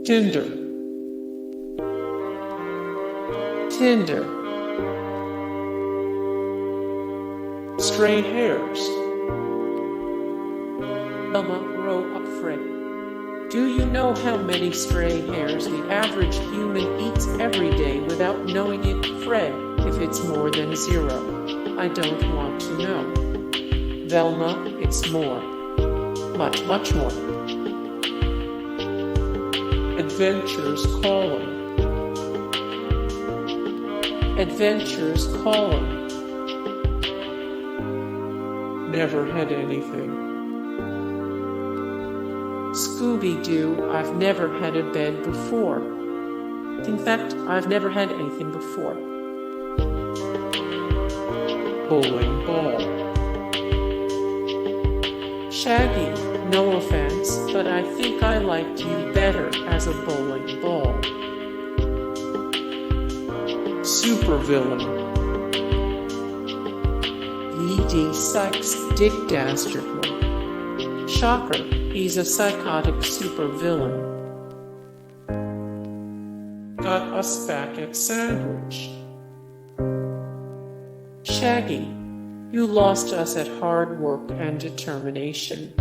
Tinder. Tinder. Stray hairs. Velma, grow up, Fred. Do you know how many stray hairs the average human eats every day without knowing it, Fred? If it's more than 0, I don't want to know. Velma, it's more. Much, much more. Adventures calling. Adventures calling. Never had anything. Scooby-Doo, I've never had a bed before. In fact, I've never had anything before. Bowling ball. Shaggy, no offense, but I think I liked you better as a bowling ball. Supervillain. E.D. Sykes, Dick Dastardly. Shocker, he's a psychotic supervillain. Got us back at Sandwich. Shaggy, you lost us at hard work and determination.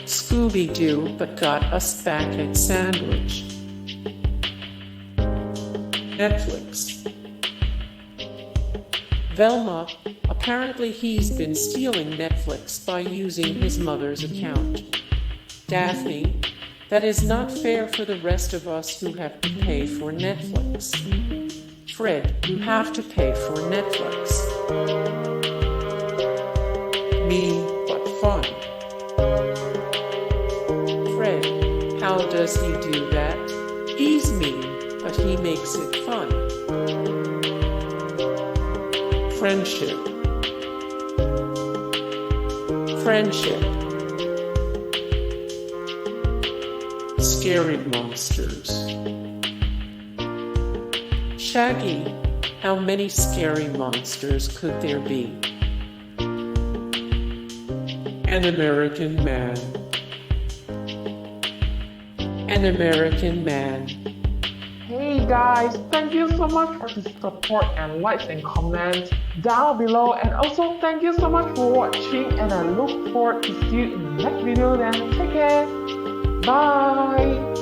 Scooby-Doo, but got us back at Sandwich. Netflix. Velma, apparently he's been stealing Netflix by using his mother's account. Daphne, that is not fair for the rest of us who have to pay for Netflix. Fred, you have to pay for Netflix. Mean but fun. Fred, how does he do that? He's mean, but he makes it fun. Friendship. Friendship. Scary monsters. Shaggy, how many scary monsters could there be? An American man. An American man. Hey guys, thank you so much for the support and likes and comments down below, and also thank you so much for watching, and I look forward to see you in the next video. Then take care. Bye.